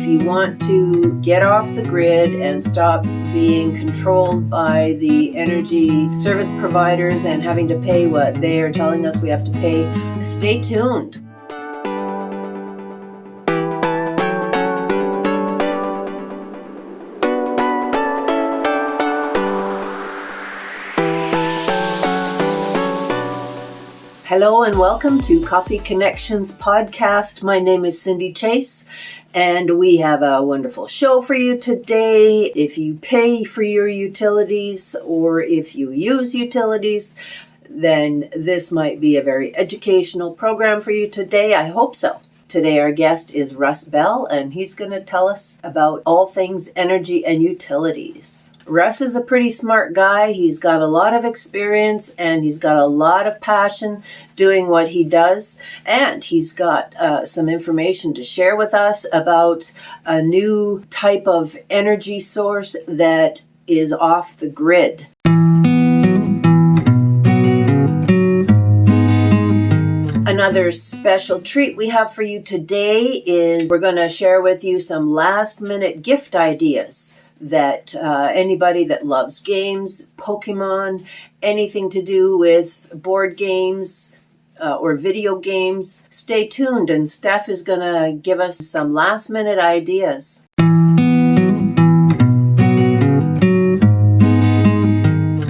you want to get off the grid and stop being controlled by the energy service providers and having to pay what they are telling us we have to pay, stay tuned. Hello and welcome to Coffee Connections podcast. My name is Cindy Chase and we have a wonderful show for you today. If you pay for your utilities or if you use utilities, then this might be a very educational program for you today. I hope so. Today our guest is Russ Bell and he's going to tell us about all things energy and utilities. Russ is a pretty smart guy. He's got a lot of experience and he's got a lot of passion doing what he does. And he's got some information to share with us about a new type of energy source that is off the grid. Another special treat we have for you today is we're going to share with you some last-minute gift ideas that anybody that loves games, Pokemon, anything to do with board games or video games, stay tuned and Steph is going to give us some last-minute ideas.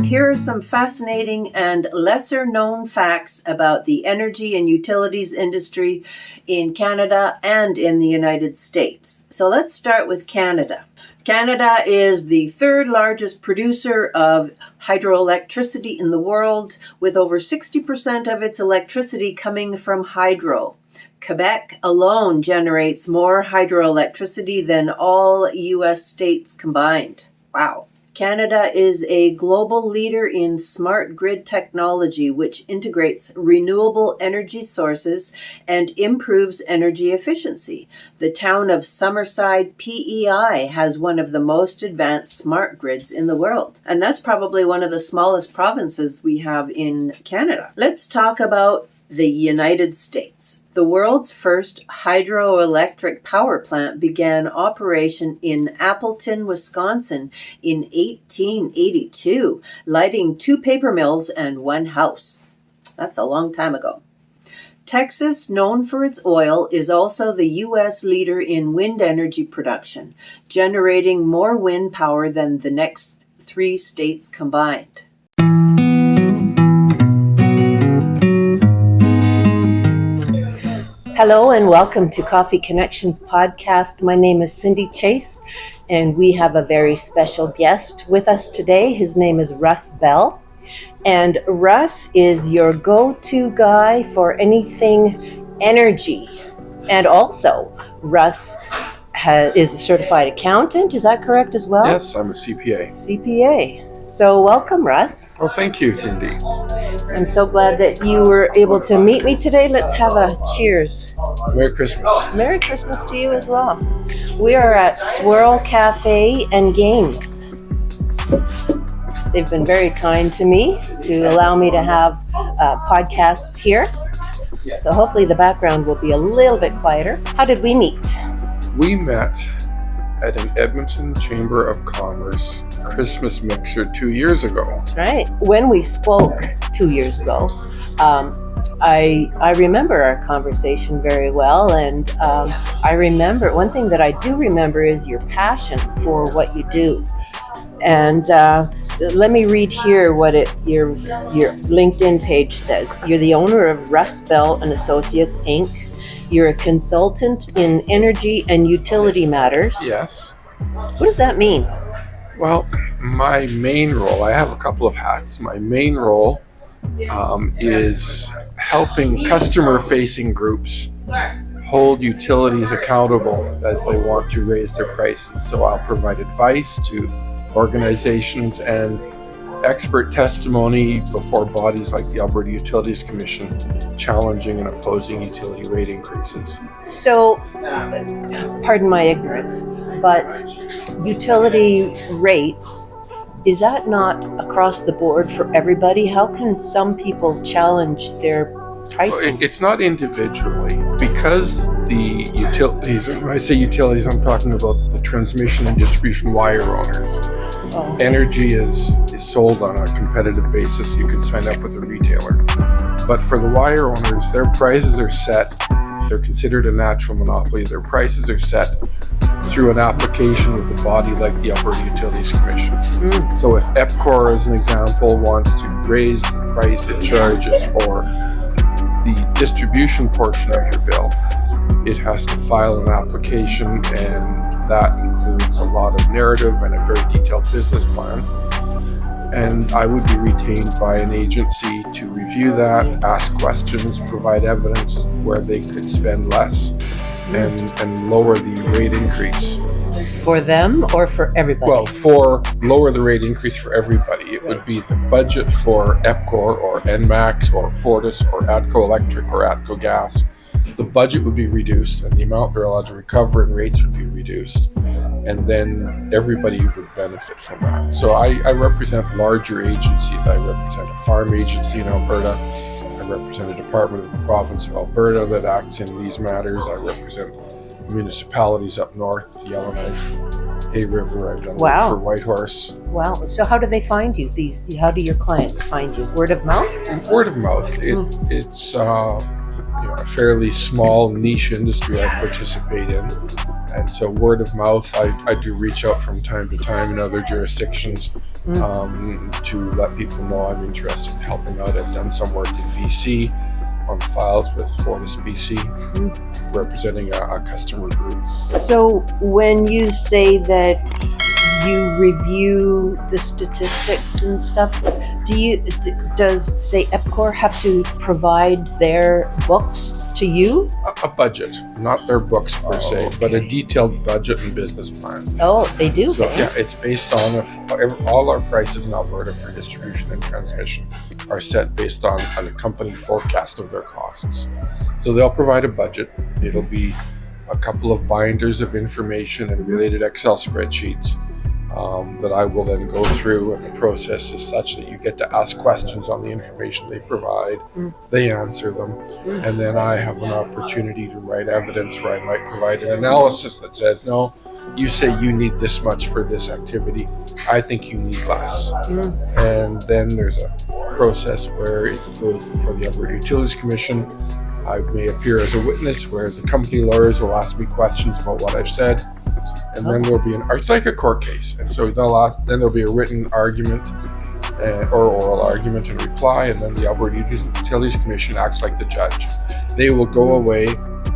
Here are some fascinating and lesser-known facts about the energy and utilities industry in Canada and in the United States. So let's start with Canada. Canada is the third largest producer of hydroelectricity in the world, with over 60% of its electricity coming from hydro. Quebec alone generates more hydroelectricity than all U.S. states combined. Wow. Canada is a global leader in smart grid technology, which integrates renewable energy sources and improves energy efficiency. The town of Summerside, PEI, has one of the most advanced smart grids in the world. And that's probably one of the smallest provinces we have in Canada. Let's talk about the United States. The world's first hydroelectric power plant began operation in Appleton, Wisconsin in 1882, lighting 2 paper mills and 1 house. That's a long time ago. Texas, known for its oil, is also the U.S. leader in wind energy production, generating more wind power than the next 3 states combined. Hello and welcome to Coffee Connections podcast. My name is Cindy Chase and we have a very special guest with us today. His name is Russ Bell. And Russ is your go-to guy for anything energy. And also, Russ is a certified accountant. Is that correct as well? Yes, I'm a CPA. CPA. So welcome, Russ. Well, thank you, Cindy. I'm so glad that you were able to meet me today. Let's have a cheers. Merry Christmas. Merry Christmas to you as well. We are at Swirl Cafe and Games. They've been very kind to me to allow me to have podcasts here. So hopefully the background will be a little bit quieter. How did we meet? We met at an Edmonton Chamber of Commerce Christmas mixer 2 years ago. That's right. When we spoke 2 years ago, I remember our conversation very well, and I remember one thing that I do remember is your passion for what you do. And let me read here what your LinkedIn page says. You're the owner of Russ Bell and Associates Inc. You're a consultant in energy and utility matters. Yes. What does that mean? Well, my main role, I have a couple of hats. My main role is helping customer-facing groups hold utilities accountable as they want to raise their prices. So I'll provide advice to organizations and expert testimony before bodies like the Alberta Utilities Commission challenging and opposing utility rate increases. So, pardon my ignorance, but utility rates, is that not across the board for everybody? How can some people challenge their pricing? It's not individually, because the utilities, when I say utilities, I'm talking about the transmission and distribution wire owners. Oh. Energy is sold on a competitive basis. You can sign up with a retailer. But for the wire owners, their prices are set. They're considered a natural monopoly. Their prices are set through an application with a body like the Alberta Utilities Commission. So if 𝐒𝐚𝐿, as an example, wants to raise the price it charges for the distribution portion of your bill, it has to file an application, and that includes a lot of narrative and a very detailed business plan. And I would be retained by an agency to review that, ask questions, provide evidence where they could spend less and lower the rate increase. For them or for everybody? Well, for lower the rate increase for everybody, it would be the budget for 𝐒𝐚𝐿 or ENMAX or Fortis or 𝐂𝐚𝐟𝐿 or 𝐂𝐚𝐿𝐼𝐺. The budget would be reduced and the amount they're allowed to recover and rates would be reduced. And then everybody would benefit from that. So I represent larger agencies. I represent a farm agency in Alberta. I represent a department of the province of Alberta that acts in these matters. I represent municipalities up north, 𝐂𝐚𝐿𝐼𝐺, Hay River. I've done work for Whitehorse. Wow. So how do they find you? How do your clients find you? Word of mouth? Word of mouth. It's a fairly small niche industry I participate in. And so word of mouth, I do reach out from time to time in other jurisdictions to let people know I'm interested in helping out. I've done some work in BC on files with Fortis BC, representing a customer group. So when you say that you review the statistics and stuff, does say 𝐒𝐚𝐿 have to provide their books to you? A budget, not their books per se, but a detailed budget and business plan. Oh, they do? So yeah, it's based on all our prices in Alberta for distribution and transmission are set based on a company forecast of their costs. So they'll provide a budget. It'll be a couple of binders of information and related Excel spreadsheets that I will then go through, and the process is such that you get to ask questions on the information they provide, they answer them, and then I have an opportunity to write evidence where I might provide an analysis that says, no, you say you need this much for this activity, I think you need less. And then there's a process where it goes before the Alberta Utilities Commission. I may appear as a witness where the company lawyers will ask me questions about what I've said. And then there'll be it's like a court case. And so then there'll be a written argument or oral argument and reply. And then the Alberta Utilities Commission acts like the judge. They will go away,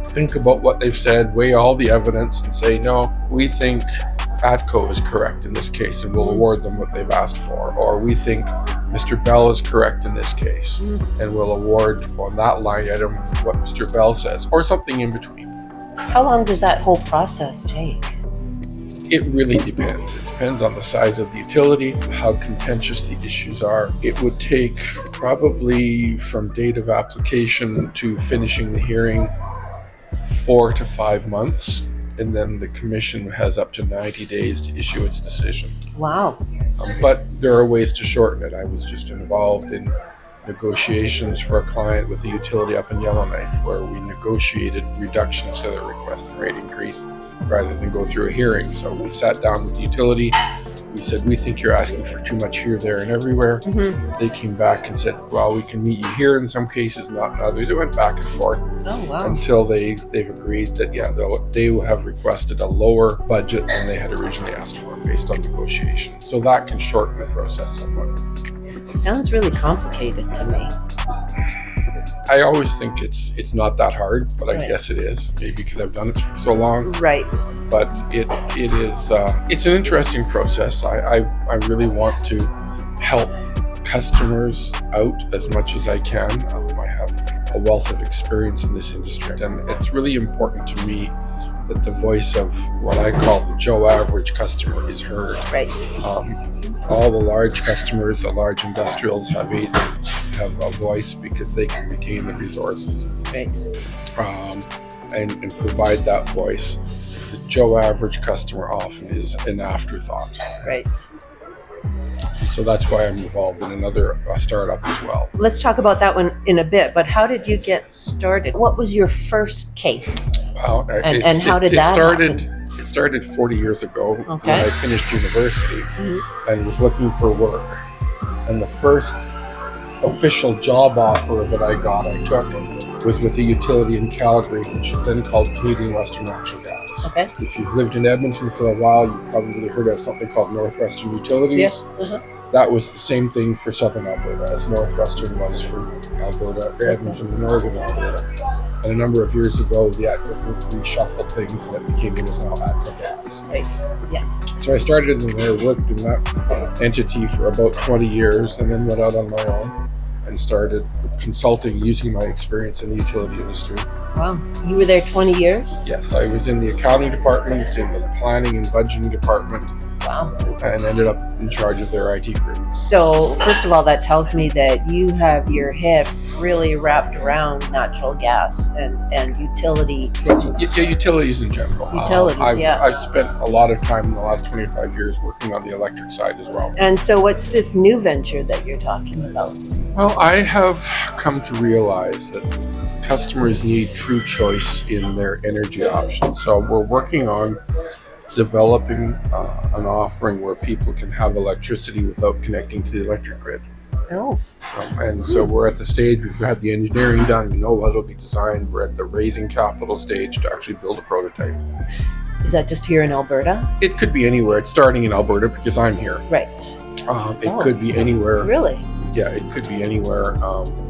think about what they've said, weigh all the evidence and say, no, we think 𝐒𝐚𝐿 is correct in this case and we'll award them what they've asked for. Or we think Mr. Bell is correct in this case and we'll award on that line item what Mr. Bell says, or something in between. How long does that whole process take? It really depends. It depends on the size of the utility, how contentious the issues are. It would take probably from date of application to finishing the hearing 4 to 5 months, and then the commission has up to 90 days to issue its decision. Wow. But there are ways to shorten it. I was just involved in negotiations for a client with a utility up in 𝐂𝐚𝐿𝐼𝐺 where we negotiated reductions to their request and rate increase rather than go through a hearing. So we sat down with the utility. We said, we think you're asking for too much here, there, and everywhere. They came back and said, well, we can meet you here in some cases, not in others. It went back and forth until they've agreed that, yeah, they will have requested a lower budget than they had originally asked for based on negotiation. So that can shorten the process somewhat. Sounds really complicated to me. I always think it's not that hard, but I guess it is, maybe because I've done it for so long. Right. But it is it's an interesting process. I really want to help customers out as much as I can. I have a wealth of experience in this industry, and it's really important to me that the voice of what I call the Joe average customer is heard. Right. All the large customers, the large industrials have a voice because they can retain the resources. Right. And provide that voice. The Joe average customer often is an afterthought. Right. So that's why I'm involved in another startup as well. Let's talk about that one in a bit, but how did you get started? What was your first case? Well, And how did that happen? It started 40 years ago Okay. when I finished university and was looking for work. And the first official job offer that I took was with a utility in Calgary, which was then called Canadian Western Natural Gas. Okay. If you've lived in Edmonton for a while, you've probably heard of something called Northwestern Utilities. Yes. That was the same thing for Southern Alberta as Northwestern was for Alberta, Edmonton, and Northern Alberta. And a number of years ago, the ATCO reshuffled things and it became what is now ATCO Gas. Right. Yeah. So I started in there, worked in that entity for about 20 years, and then went out on my own and started consulting using my experience in the utility industry. Wow. You were there 20 years? Yes, I was in the accounting department, in the planning and budgeting department, Wow. and ended up in charge of their IT group. So, first of all, that tells me that you have your head really wrapped around natural gas and utility. Utilities in general. Utilities, I've spent a lot of time in the last 25 years working on the electric side as well. And so, what's this new venture that you're talking about? Well, I have come to realize that customers need true choice in their energy options. So we're working on developing an offering where people can have electricity without connecting to the electric grid. Oh. So we're at the stage, we've got the engineering done, we know what it'll be designed, we're at the raising capital stage to actually build a prototype. Is that just here in Alberta? It could be anywhere. It's starting in Alberta because I'm here. Right. It could be anywhere. Really? Yeah, it could be anywhere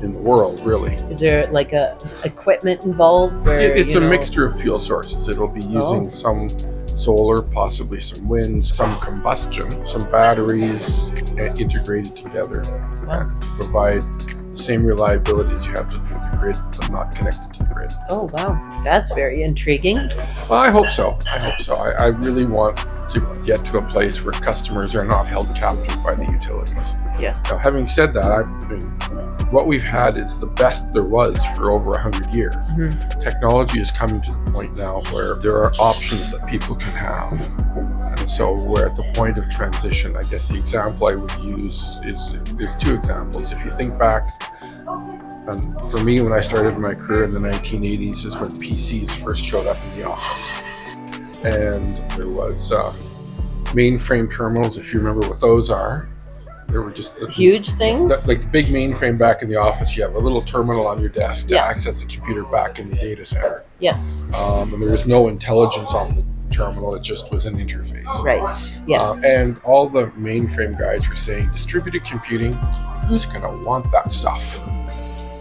in the world, really. Is there like a equipment involved where It's a mixture of fuel sources. It'll be using some solar, possibly some wind, some combustion, some batteries integrated together to provide the same reliability as you have with the grid, but not connected to the grid. Oh, wow. That's very intriguing. Well, I hope so. I really want to get to a place where customers are not held captive by the utilities. Yes. Now, having said that, I mean, what we've had is the best there was for over 100 years. Technology is coming to the point now where there are options that people can have. And so we're at the point of transition. I guess the example I would use is, there's two examples. If you think back, for me, when I started my career in the 1980s is when PCs first showed up in the office. And there was mainframe terminals, if you remember what those are. They were just huge things? Like the big mainframe back in the office, you have a little terminal on your desk to access the computer back in the data center. Yeah. And there was no intelligence on the terminal, it just was an interface. Right, yes. And all the mainframe guys were saying, distributed computing, who's going to want that stuff?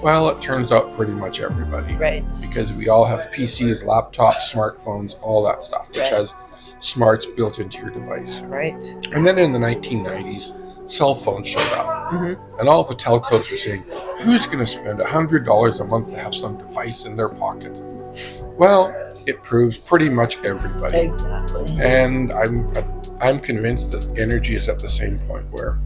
Well, it turns out pretty much everybody. Right. Because we all have PCs, laptops, smartphones, all that stuff, which has smarts built into your device. Right. And then in the 1990s, cell phones showed up. And all the telcos were saying, who's going to spend $100 a month to have some device in their pocket? Well, it proves pretty much everybody. Exactly. And I'm convinced that energy is at the same point where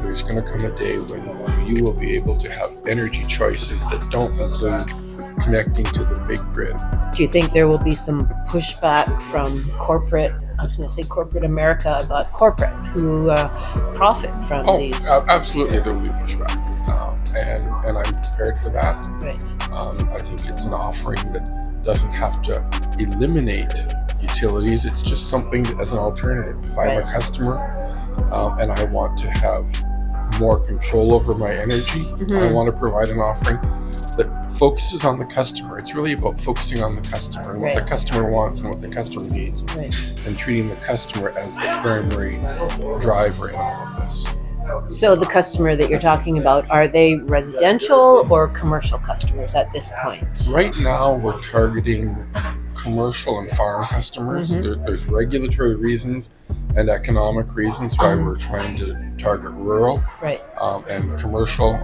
there's going to come a day when you will be able to have energy choices that don't include connecting to the big grid. Do you think there will be some pushback from corporate, I was going to say corporate America, but corporate who profit from these? Absolutely, there will be pushback. And I'm prepared for that. Right. I think it's an offering that doesn't have to eliminate utilities. It's just something as an alternative. If I'm a customer and I want to have more control over my energy, I want to provide an offering that focuses on the customer. It's really about focusing on the customer and what the customer wants and what the customer needs, and treating the customer as the primary driver in all of this. So the customer that you're talking about, are they residential or commercial customers at this point? Right now, we're targeting commercial and farm customers. There's regulatory reasons and economic reasons why we're trying to target rural. Right. And commercial.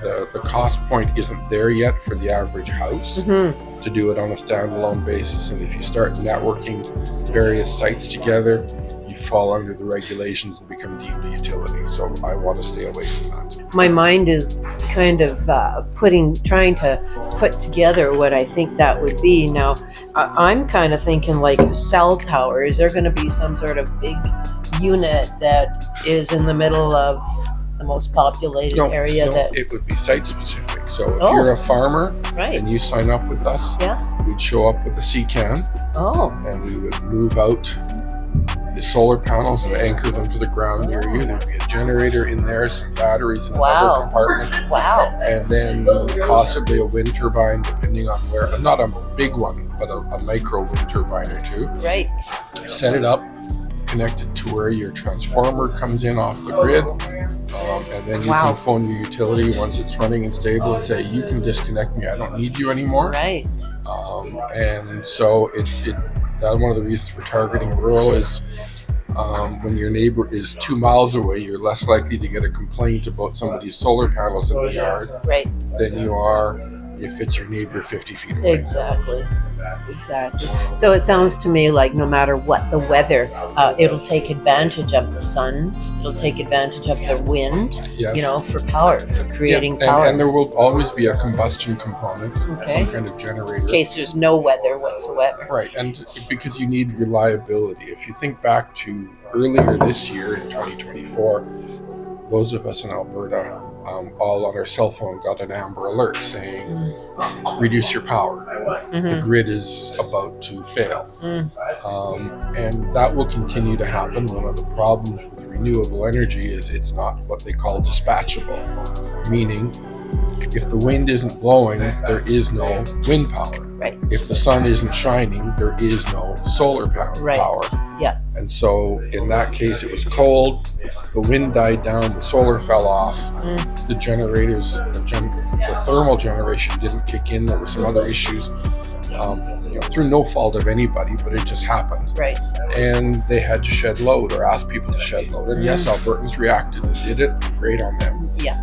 The cost point isn't there yet for the average house to do it on a standalone basis. And if you start networking various sites together, you fall under the regulations and become deemed a utility. So I want to stay away from that. My mind is kind of trying to put together what I think that would be. Now, I'm kind of thinking like a cell tower. Is there going to be some sort of big unit that is in the middle of the most populated area that... it would be site specific. So if Oh. you're a farmer Right. and you sign up with us, Yeah. we'd show up with a 𝐂𝐚𝐿 Oh, and we would move out the solar panels and anchor them to the ground near you. There'd be a generator in there, some batteries in Wow. another compartment, wow. and then possibly a wind turbine, depending on where. Not a big one, but a micro wind turbine or two. Right. Set it up, connect it to where your transformer comes in off the grid, and then you Wow. can phone your utility once it's running and stable and say, you can disconnect me, I don't need you anymore. Right. And so that one of the reasons we're targeting rural is when your neighbor is 2 miles away, you're less likely to get a complaint about somebody's solar panels in the yard Right. than you are if it's your neighbor 50 feet away. Exactly. So it sounds to me like no matter what the weather, it'll take advantage of the sun. It'll take advantage of the wind, Yes. for power, for creating Yeah, power. and there will always be a combustion component, Okay. some kind of generator. in case there's no weather whatsoever. Right, and because you need reliability. If you think back to earlier this year in 2024, those of us in Alberta, all on our cell phone got an amber alert saying, reduce your power. The Mhm. grid is about to fail. Mm. And that will continue to happen. One of the problems with renewable energy is it's not what they call dispatchable, meaning if the wind isn't blowing, there is no wind power. Right. If the sun isn't shining, there is no solar power. Right. Yeah. And so in that case, it was cold, the wind died down, the solar fell off, the generators, the thermal generation didn't kick in. There were some other issues, through no fault of anybody, but it just happened. Right. And they had to shed load or ask people to shed load. And yes, Albertans reacted and did it. Great on them. Yeah.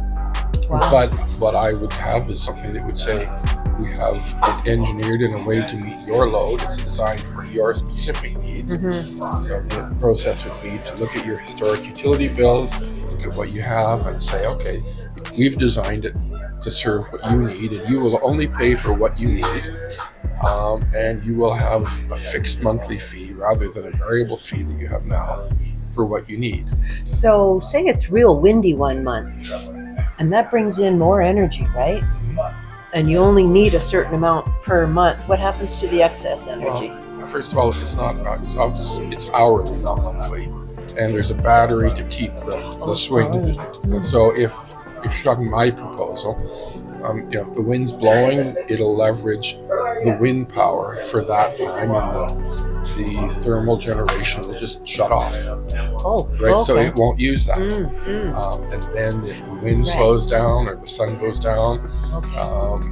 Wow. But what I would have is something that would say, we have it engineered in a way to meet your load. It's designed for your specific needs. So the process would be to look at your historic utility bills, look at what you have and say, okay, we've designed it to serve what you need, and you will only pay for what you need. And you will have a fixed monthly fee rather than a variable fee that you have now for what you need. So say it's real windy one month, and that brings in more energy, right? And you only need a certain amount per month. What happens to the excess energy? Well, first of all, it's hourly, not monthly, and there's a battery to keep the swings. And so if you're talking my proposal, if the wind's blowing, it'll leverage the wind power for that time, and the thermal generation will just shut off. Oh, Right, okay. so it won't use that. And then if the wind slows down or the sun goes down,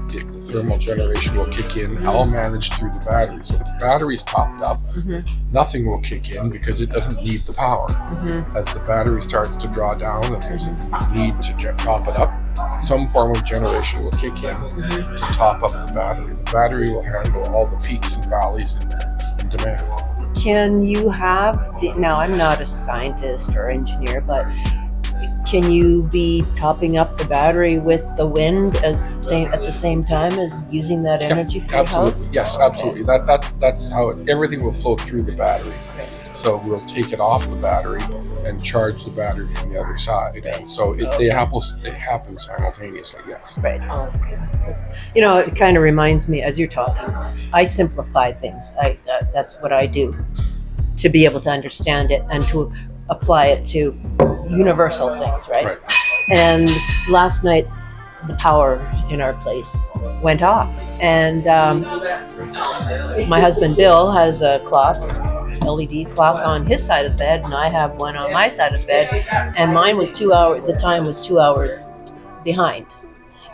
the thermal generation will kick in. I'll manage through the battery. So if the battery's topped up, nothing will kick in because it doesn't need the power. As the battery starts to draw down and there's a need to top it up, some form of generation will kick in to top up the battery. The battery will handle all the peaks and valleys in demand. Can you have now I'm not a scientist or engineer, but can you be topping up the battery with the wind at the same time as using that energy for your house? Absolutely. Yes, absolutely. That's how everything will flow through the battery. So we'll take it off the battery and charge the battery from the other side. And so they happen simultaneously, yes. Right. Oh, okay, that's good. It kind of reminds me, as you're talking, I simplify things. That's what I do to be able to understand it and to apply it to universal things, right? And last night, the power in our place went off. And my husband, Bill, has a clock, LED clock on his side of the bed, and I have one on my side of the bed, and mine was 2 hours, the time was 2 hours behind,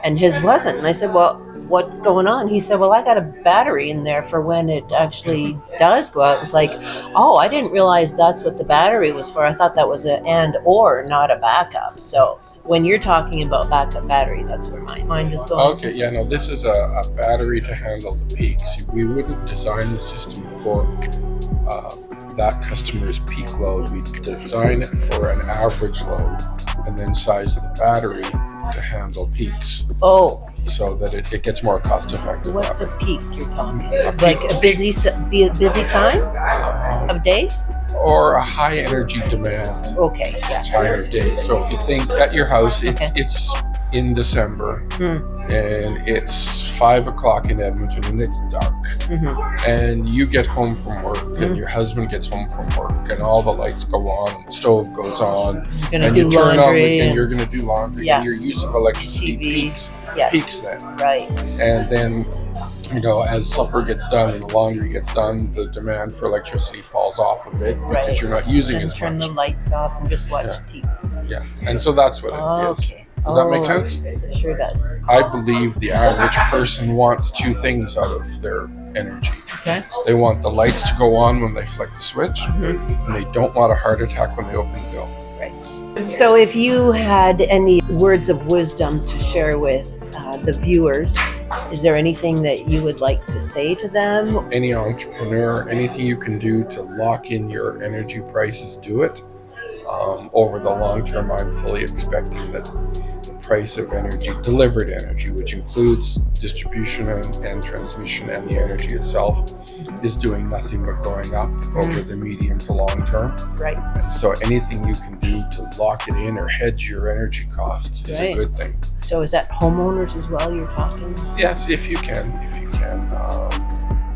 and his wasn't. And I said, well, what's going on? He said, well, I got a battery in there for when it actually does go out. It was like, oh, I didn't realize that's what the battery was for. I thought that was an and or, not a backup. So when you're talking about backup battery, that's where my mind is going. Okay, yeah, no, this is a battery to handle the peaks. We wouldn't design the system for that customer's peak load. We design it for an average load and then size the battery to handle peaks. Oh, So that it gets more cost effective. what's a peak you're talking? A Like peak- a busy time of day? or a high energy demand Okay, yes. time of day. So if you think at your house, Okay. it's in December and it's 5 o'clock in Edmonton and it's dark, and you get home from work and your husband gets home from work and all the lights go on and the stove goes on You're gonna and do you turn on laundry and and you're going to do laundry Yeah. and your use of electricity TV. peaks yes, then. right. And then, as supper gets done and the laundry gets done, the demand for electricity falls off a bit because Right. you're not using And as turn much. the lights off and just watch TV. Yeah, and so that's what it is. Okay. Does that make sense? Yes, it sure does. I believe the average person wants two things out of their energy. Okay. They want the lights to go on when they flick the switch, and they don't want a heart attack when they open the bill. Right. So if you had any words of wisdom to share with the viewers, is there anything that you would like to say to them? Any entrepreneur, anything you can do to lock in your energy prices, do it. Over the long term, I'm fully expecting that the price of energy, delivered energy, which includes distribution and transmission and the energy itself, is doing nothing but going up over the medium to long term. Right. So anything you can do to lock it in or hedge your energy costs is a good thing. So is that homeowners as well you're talking? Yes, if you can.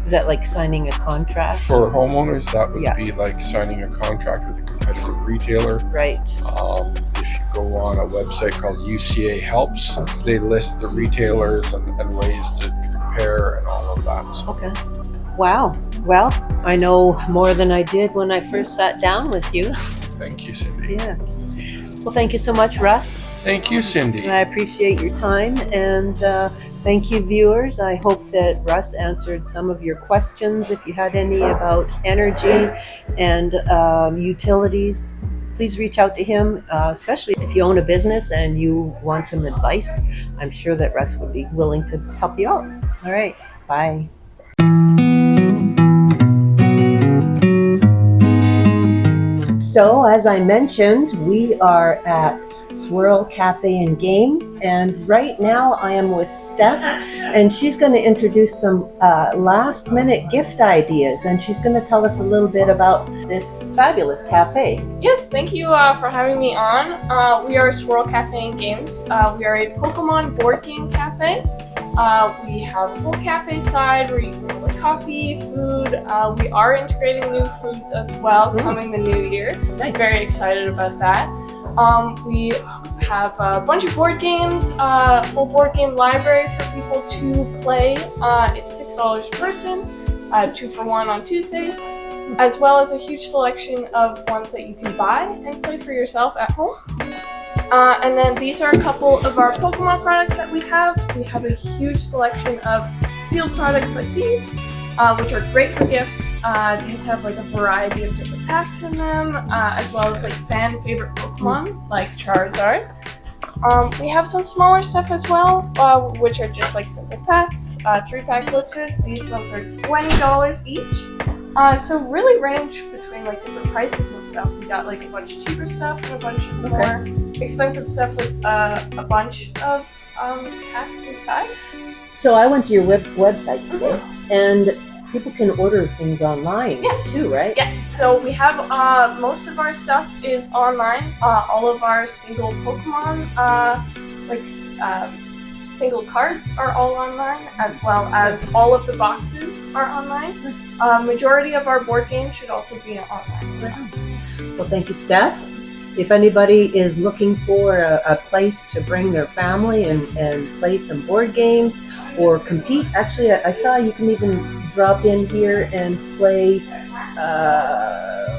Is that like signing a contract? For homeowners, that would Yeah. be like signing a contract with a competitive retailer. Right. If you go on a website called 𝐂𝐚𝐿, they list the retailers and ways to compare and all of that. So Okay. Wow. Well, I know more than I did when I first sat down with you. thank you, Cindy. Yes. Well, thank you so much, Russ. Thank you, Cindy. I appreciate your time, and thank you, viewers. I hope that Russ answered some of your questions. If you had any about energy and utilities, please reach out to him, especially if you own a business and you want some advice. I'm sure that Russ would be willing to help you out. All right. Bye. So, as I mentioned, we are at Swirl Cafe and Games, and right now I am with Steph, and she's going to introduce some last minute gift ideas, and she's going to tell us a little bit about this fabulous cafe. Yes, thank you for having me on. We are Swirl Cafe and Games. We are a Pokemon board game cafe. We have a full cafe side where you can order coffee, food. We are integrating new foods as well coming the new year. Nice. Very excited about that. We have a bunch of board games, full board game library for people to play. It's $6 per person, 2 for 1 on Tuesdays, as well as a huge selection of ones that you can buy and play for yourself at home. And then these are a couple of our Pokemon products that we have. We have a huge selection of sealed products like these, which are great for gifts. These have like a variety of different packs in them, as well as like fan favorite Pokemon like Charizard. We have some smaller stuff as well, which are just like simple packs, 3-pack blisters. These ones are $20 each. So really range between like different prices and stuff. We got like a bunch of cheaper stuff and a bunch of more expensive stuff with a bunch of packs inside. So I went to your website today, and people can order things online too, right? Yes, so we have most of our stuff is online. All of our single Pokemon, single cards are all online, as well as all of the boxes are online. Majority of our board games should also be online. So. Well, thank you, Steph. If anybody is looking for a place to bring their family and play some board games or compete, actually, I saw you can even drop in here and play.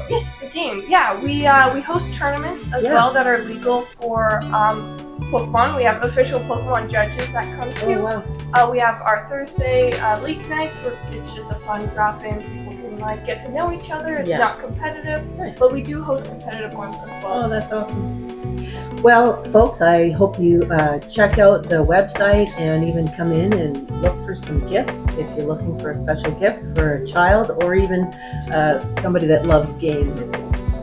Yes, the game. Yeah, we host tournaments as well that are legal for Pokemon. We have official Pokemon judges that come too. Oh, wow. We have our Thursday league nights where it's just a fun drop-in. People can like get to know each other. It's not competitive, but we do host competitive ones as well. Oh, that's awesome. Well, folks, I hope you check out the website and even come in and look for some gifts if you're looking for a special gift for a child or even somebody that loves games.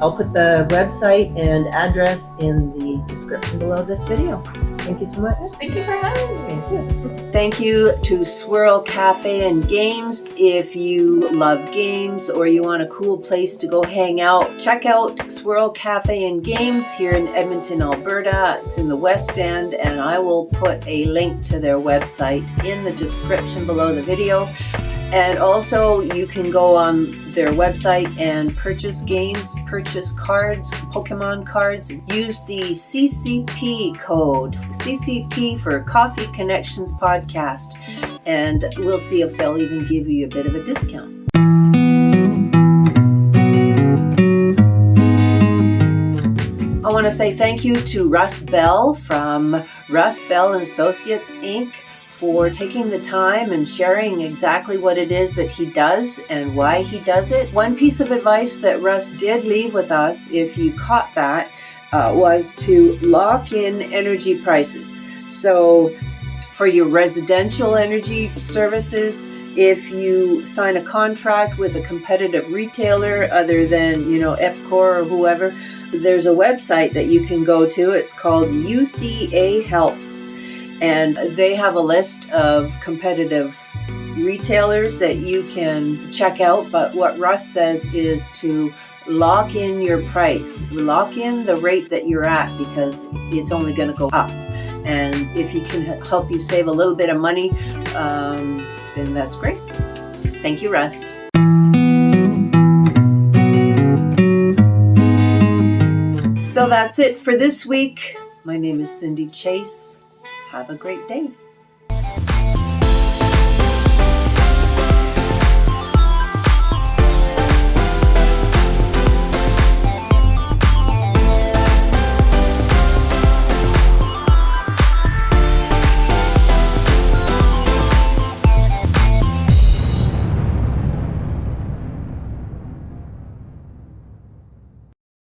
I'll put the website and address in the description below this video. Thank you so much. Thank you for having me. Thank you. Thank you to 𝐒𝐼𝐷 Cafe and Games. If you love games or you want a cool place to go hang out, check out 𝐒𝐼𝐷 Cafe and Games here in Edmonton, Alberta. It's in the West End, and I will put a link to their website in the description below the video. And also, you can go on their website and purchase games, purchase cards, Pokemon cards. Use the CCP code, CCP for Coffee Connections Podcast, and we'll see if they'll even give you a bit of a discount. I want to say thank you to Russ Bell from Russ Bell & Associates, Inc., for taking the time and sharing exactly what it is that he does and why he does it. One piece of advice that Russ did leave with us, if you caught that, was to lock in energy prices. So for your residential energy services, if you sign a contract with a competitive retailer other than, 𝐒𝐚𝐿 or whoever, there's a website that you can go to. It's called 𝐂𝐚𝐿. And they have a list of competitive retailers that you can check out. But what Russ says is to lock in your price, lock in the rate that you're at, because it's only going to go up. And if he can help you save a little bit of money, then that's great. Thank you, Russ. So that's it for this week. My name is Cindy Chase. Have a great day.